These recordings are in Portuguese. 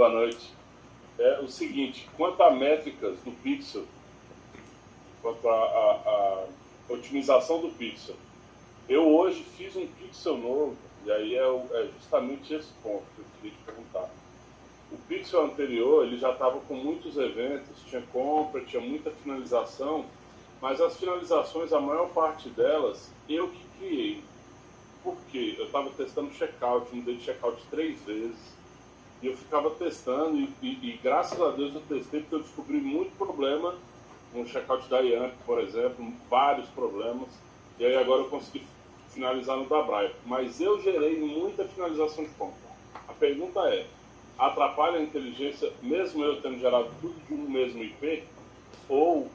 Boa noite. É o seguinte, quanto a métricas do Pixel, quanto a otimização do Pixel, eu hoje fiz um Pixel novo, e aí é justamente esse ponto que eu queria te perguntar. O Pixel anterior, ele já estava com muitos eventos, tinha compra, tinha muita finalização, mas as finalizações, a maior parte delas, eu que criei. Por quê? Eu estava testando checkout, mudei de checkout 3 vezes, e eu ficava testando, e graças a Deus eu testei, porque eu descobri muito problema no checkout da Yamp, por exemplo, vários problemas, e aí agora eu consegui finalizar no da Braille. Mas eu gerei muita finalização de compra. A pergunta é, atrapalha a inteligência, mesmo eu tendo gerado tudo de um mesmo IP, ou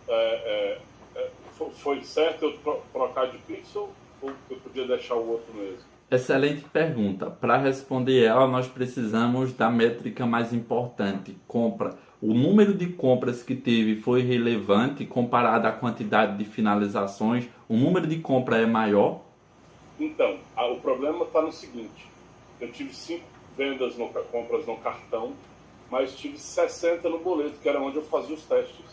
foi certo eu trocar de pixel, ou eu podia deixar o outro mesmo? Excelente pergunta. Para responder ela, nós precisamos da métrica mais importante, compra. O número de compras que teve foi relevante comparado à quantidade de finalizações? O número de compra é maior? Então, o problema está no seguinte, eu tive 5 vendas, compras no cartão, mas tive 60 no boleto, que era onde eu fazia os testes.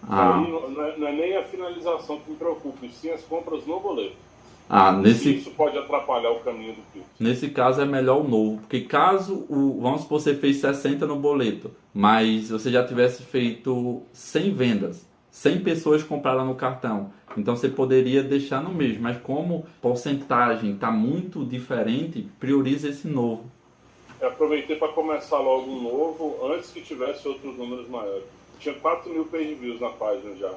Aí não é nem a finalização que me preocupa, e sim as compras no boleto. Isso pode atrapalhar o caminho do Pix. Nesse caso é melhor o novo, porque caso, vamos supor, você fez 60 no boleto, mas você já tivesse feito 100 vendas, 100 pessoas compraram no cartão, então você poderia deixar no mesmo, mas como a porcentagem está muito diferente, prioriza esse novo. Eu aproveitei para começar logo um novo, antes que tivesse outros números maiores. Tinha 4.000 page views na página já.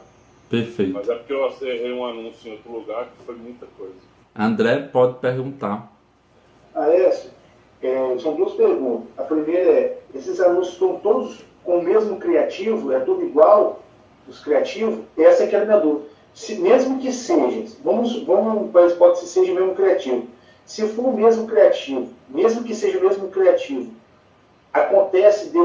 Perfeito. Mas é porque eu errei um anúncio em outro lugar, que foi muita coisa. André, pode perguntar. Aécio, são duas perguntas. A primeira é, esses anúncios estão todos com o mesmo criativo? É tudo igual, os criativos? Essa é que é a minha dúvida. Mesmo que seja, pode ser seja o mesmo criativo. Se for o mesmo criativo, mesmo que seja o mesmo criativo, acontece de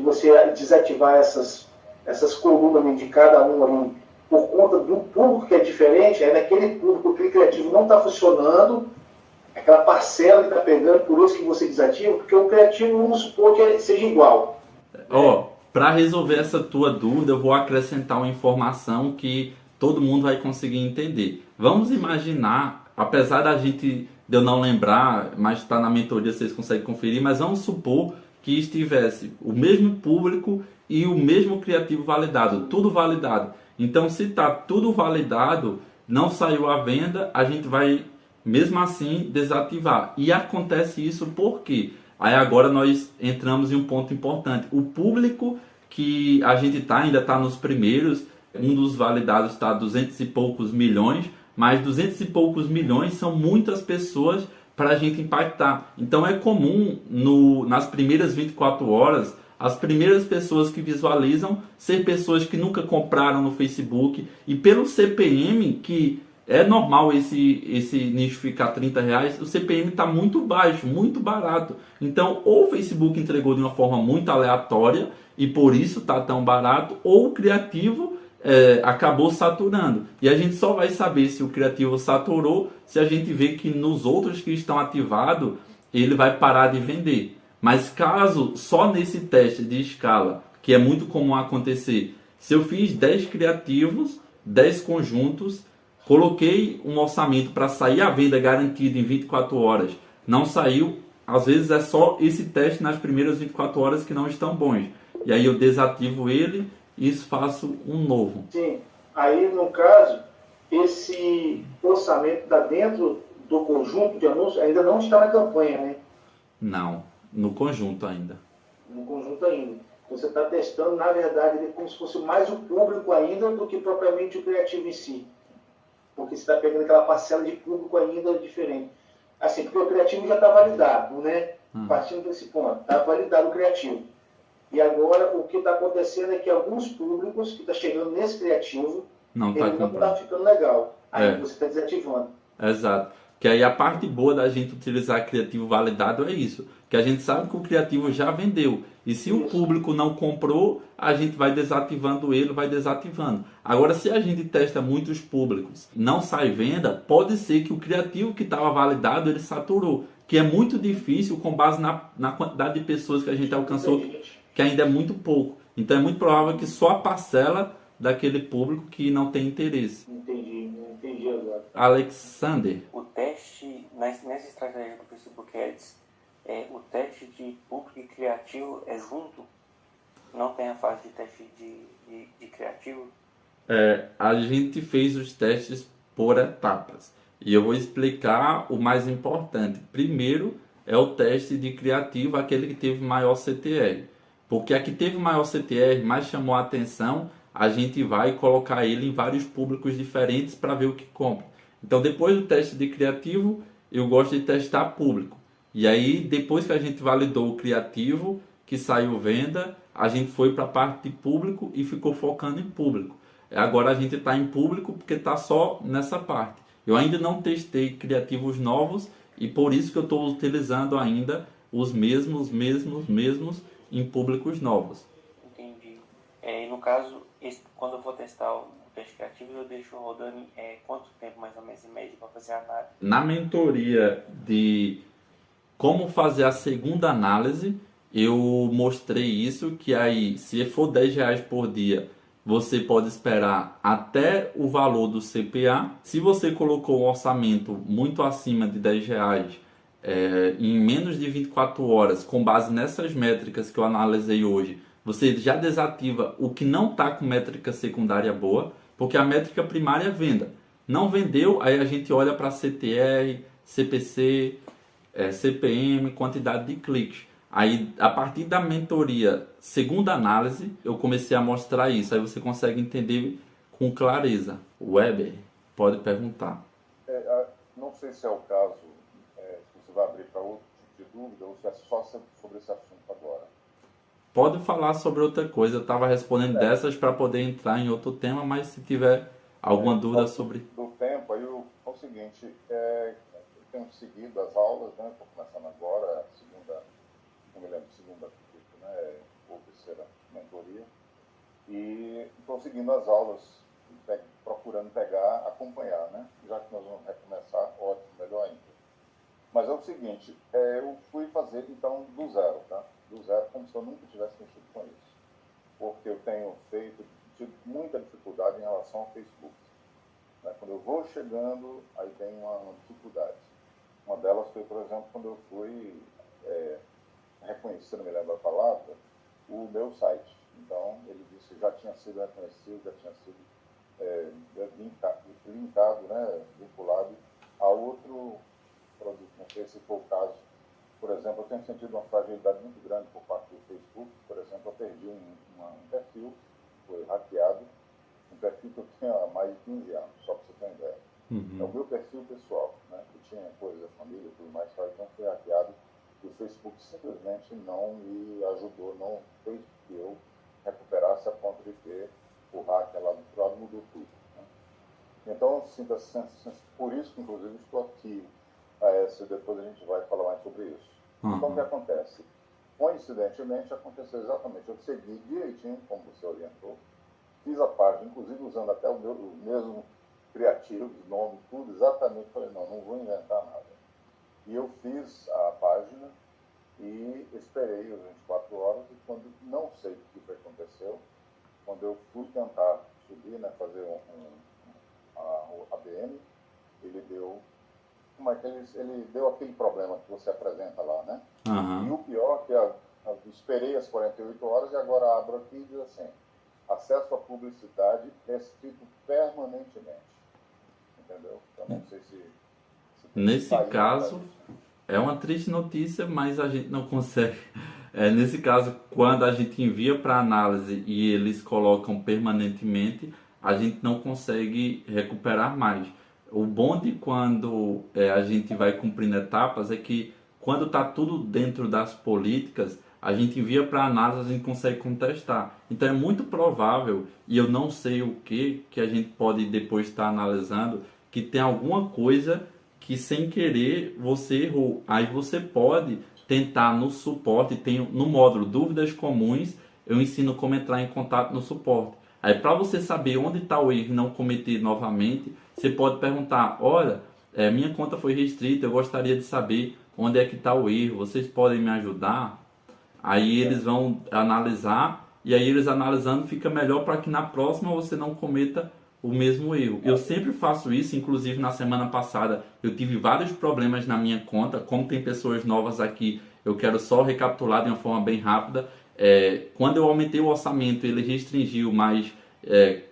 você desativar essas colunas de cada um ali, por conta do público que é diferente, aí naquele público, aquele criativo não está funcionando, aquela parcela que está pegando, por isso que você desativa, porque o criativo, vamos supor que seja igual. Para resolver essa tua dúvida, eu vou acrescentar uma informação que todo mundo vai conseguir entender. Vamos imaginar, apesar de eu não lembrar, mas está na mentoria, vocês conseguem conferir, mas vamos supor que estivesse o mesmo público e o mesmo criativo validado, tudo validado. Então, se está tudo validado, não saiu à venda, a gente vai, mesmo assim, desativar. E acontece isso por quê? Aí agora nós entramos em um ponto importante. O público que a gente ainda está nos primeiros, um dos validados está a 200 e poucos milhões, mas 200 e poucos milhões são muitas pessoas para a gente impactar. Então é comum nas primeiras 24 horas, as primeiras pessoas que visualizam ser pessoas que nunca compraram no Facebook, e pelo CPM, que é normal esse nicho ficar R$30, o CPM está muito baixo, muito barato. Então ou o Facebook entregou de uma forma muito aleatória e por isso está tão barato, ou o criativo acabou saturando. E a gente só vai saber se o criativo saturou se a gente vê que nos outros que estão ativados ele vai parar de vender. Mas caso só nesse teste de escala, que é muito comum acontecer, se eu fiz 10 criativos, 10 conjuntos, coloquei um orçamento para sair à venda garantido em 24 horas, não saiu, às vezes é só esse teste nas primeiras 24 horas que não estão bons. E aí eu desativo ele e faço um novo. Sim, aí no caso, esse orçamento está dentro do conjunto de anúncios, ainda não está na campanha, né? Não, no conjunto ainda. No conjunto ainda. Você está testando, na verdade, ele como se fosse mais o público ainda do que propriamente o criativo em si. Porque você está pegando aquela parcela de público ainda diferente. Assim, porque o criativo já está validado, né? Partindo desse ponto, está validado o criativo. E agora o que está acontecendo é que alguns públicos que estão chegando nesse criativo, não está ficando legal. Aí você está desativando. Exato. Que aí a parte boa da gente utilizar criativo validado é isso. Que a gente sabe que o criativo já vendeu. E se o público não comprou, a gente vai desativando ele, vai desativando. Agora, se a gente testa muitos públicos, não sai venda, pode ser que o criativo que estava validado, ele saturou. que é muito difícil com base na quantidade de pessoas que a gente alcançou, que ainda é muito pouco. Então é muito provável que só a parcela daquele público que não tem interesse. Entendi agora. Alexander. O teste, nessa estratégia do Facebook Ads, o teste de público e criativo é junto? Não tem a fase de teste de criativo? A gente fez os testes por etapas. E eu vou explicar o mais importante. Primeiro é o teste de criativo, aquele que teve maior CTR. Porque a que teve maior CTR, mais chamou a atenção, a gente vai colocar ele em vários públicos diferentes para ver o que compra. Então, depois do teste de criativo, eu gosto de testar público. E aí, depois que a gente validou o criativo, que saiu venda, a gente foi para a parte de público e ficou focando em público. Agora a gente está em público porque está só nessa parte. Eu ainda não testei criativos novos e por isso que eu estou utilizando ainda os mesmos em públicos novos. Entendi. E no caso, quando eu for testar o teste criativo, eu deixo rodando quanto tempo mais ou menos em média para fazer a análise? Na mentoria de como fazer a segunda análise, eu mostrei isso, que aí se for R$10 por dia, você pode esperar até o valor do CPA. Se você colocou um orçamento muito acima de R$10, em menos de 24 horas, com base nessas métricas que eu analisei hoje, você já desativa o que não está com métrica secundária boa, porque a métrica primária é venda. Não vendeu, aí a gente olha para CTR, CPC, CPM, quantidade de cliques. Aí, a partir da mentoria segunda análise, eu comecei a mostrar isso. Aí você consegue entender com clareza. Weber, pode perguntar. Não sei se é o caso, se você vai abrir para outro tipo de dúvida ou se é só sobre esse assunto agora. Pode falar sobre outra coisa. Eu estava respondendo dessas para poder entrar em outro tema, mas se tiver alguma dúvida sobre... Do tempo, aí é o seguinte, eu tenho seguido as aulas, né? Estou começando agora, não me lembro, segunda, né, ou terceira mentoria, e estou seguindo as aulas, procurando acompanhar, né, já que nós vamos recomeçar, ótimo, melhor ainda. Mas é o seguinte, eu fui fazer, então, do zero, tá? Do zero, como se eu nunca tivesse mexido com isso, porque eu tenho tido muita dificuldade em relação ao Facebook, né? Quando eu vou chegando, aí tem uma dificuldade. Uma delas foi, por exemplo, quando eu fui... reconhecer, não me lembro a palavra, o meu site. Então, ele disse que já tinha sido reconhecido, já tinha sido linkado, né, vinculado a outro produto. Não sei se for o caso. Por exemplo, eu tenho sentido uma fragilidade muito grande por parte do Facebook. Por exemplo, eu perdi um perfil, foi hackeado, um perfil que eu tinha há mais de 15 anos, só para você ter uma ideia. É o meu perfil pessoal, né, que tinha coisa da família e tudo mais, então foi hackeado. O Facebook simplesmente não me ajudou, não fez que eu recuperasse a ponto de ter o hacker lá do outro lado, mudou tudo. Né? Então, por isso que, inclusive, estou aqui. Depois a gente vai falar mais sobre isso. Então, o que acontece? Coincidentemente, aconteceu exatamente. Eu segui direitinho, como você orientou, fiz a página, inclusive usando até o mesmo criativo, nome, tudo, exatamente. Falei, não vou inventar nada. E eu fiz a página e esperei as 24 horas e quando não sei o que aconteceu, quando eu fui tentar subir, né, fazer a ABM, ele deu... Como é que ele deu aquele problema que você apresenta lá, né? E o pior é que eu esperei as 48 horas e agora abro aqui e diz assim, acesso à publicidade restrito permanentemente. Entendeu? Então não sei se nesse caso, é uma triste notícia, mas a gente não consegue. Nesse caso, quando a gente envia para análise e eles colocam permanentemente, a gente não consegue recuperar mais. O bom de quando a gente vai cumprindo etapas é que quando está tudo dentro das políticas, a gente envia para análise, a gente consegue contestar. Então é muito provável, e eu não sei o que a gente pode depois estar analisando, que tem alguma coisa que sem querer você errou. Aí você pode tentar no suporte, tem no módulo Dúvidas Comuns, eu ensino como entrar em contato no suporte. Aí para você saber onde está o erro e não cometer novamente, você pode perguntar, olha, minha conta foi restrita, eu gostaria de saber onde é que está o erro, vocês podem me ajudar? Aí eles vão analisar, e aí eles analisando fica melhor para que na próxima você não cometa o mesmo erro. Eu sempre faço isso, inclusive na semana passada eu tive vários problemas na minha conta. Como tem pessoas novas aqui, eu quero só recapitular de uma forma bem rápida. Quando eu aumentei o orçamento, ele restringiu, mas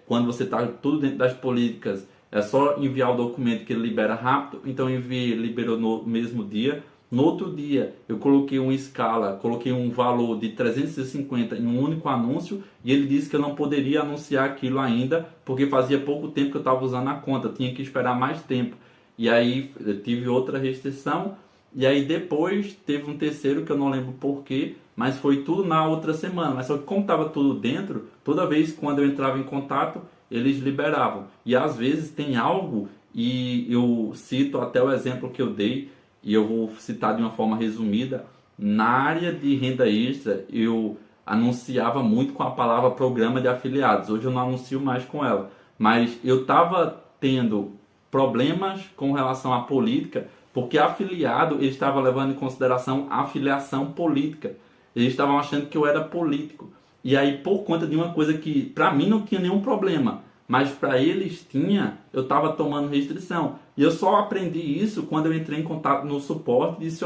quando você está tudo dentro das políticas, é só enviar o documento que ele libera rápido. Então eu enviei, liberou no mesmo dia. No outro dia, eu coloquei uma escala, coloquei um valor de 350 em um único anúncio, e ele disse que eu não poderia anunciar aquilo ainda, porque fazia pouco tempo que eu estava usando a conta, tinha que esperar mais tempo. E aí eu tive outra restrição, e aí depois teve um terceiro que eu não lembro porquê, mas foi tudo na outra semana. Mas só que como estava tudo dentro, toda vez quando eu entrava em contato, eles liberavam. E às vezes tem algo, e eu cito até o exemplo que eu dei, e eu vou citar de uma forma resumida. Na área de renda extra, eu anunciava muito com a palavra programa de afiliados. Hoje eu não anuncio mais com ela. Mas eu estava tendo problemas com relação à política, porque afiliado, ele estava levando em consideração a afiliação política. Eles estavam achando que eu era político. E aí, por conta de uma coisa que para mim não tinha nenhum problema, mas para eles tinha, eu estava tomando restrição. E eu só aprendi isso quando eu entrei em contato no suporte e disse,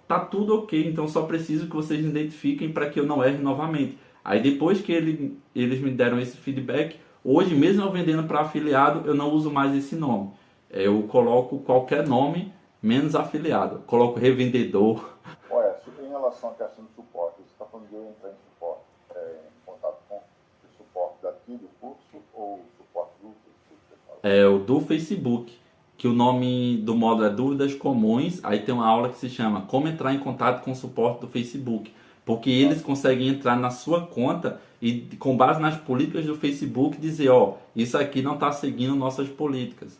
tá tudo ok, então só preciso que vocês identifiquem para que eu não erre novamente. Aí depois que eles me deram esse feedback, hoje mesmo eu vendendo para afiliado, eu não uso mais esse nome. Eu coloco qualquer nome, menos afiliado. Eu coloco revendedor. Olha, em relação à questão do suporte, você está falando de eu entrar em suporte, em contato com o suporte daqui do curso ou o suporte do Facebook? É o do Facebook, que o nome do módulo é Dúvidas Comuns. Aí tem uma aula que se chama Como entrar em contato com o suporte do Facebook, porque eles conseguem entrar na sua conta e com base nas políticas do Facebook dizer, isso aqui não está seguindo nossas políticas.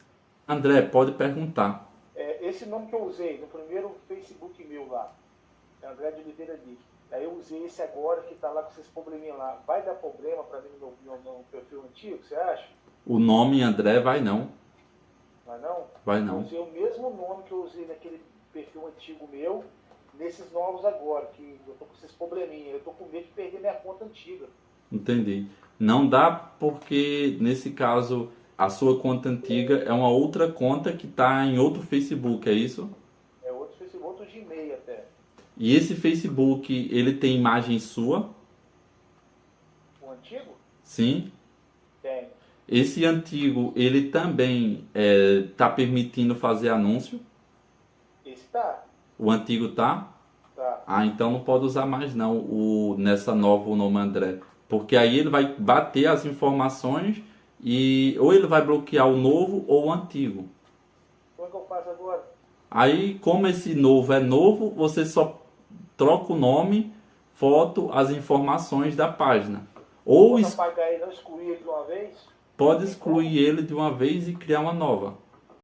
André, pode perguntar. Esse nome que eu usei no primeiro Facebook meu lá, é André de Oliveira Dick. Aí eu usei esse agora que está lá com esses probleminhas lá. Vai dar problema para mim no perfil antigo, você acha? O nome André vai não. Vai não? Vai não. Eu usei o mesmo nome que eu usei naquele perfil antigo meu, nesses novos agora, que eu tô com esses probleminhas. Eu tô com medo de perder minha conta antiga. Entendi. Não dá porque, nesse caso, a sua conta antiga é uma outra conta que está em outro Facebook, é isso? É outro Facebook, outro Gmail até. E esse Facebook, ele tem imagem sua? O antigo? Sim. Tem. Esse antigo, ele também está permitindo fazer anúncio? Esse tá. O antigo tá? Tá. Ah, então não pode usar mais não nessa nova o nome André. Porque aí ele vai bater as informações e ou ele vai bloquear o novo ou o antigo. Como é que eu faço agora? Aí, como esse novo é novo, você só troca o nome, foto, as informações da página. Ou Posso apagar ele e não excluir ele de uma vez? pode excluir ele de uma vez e criar uma nova.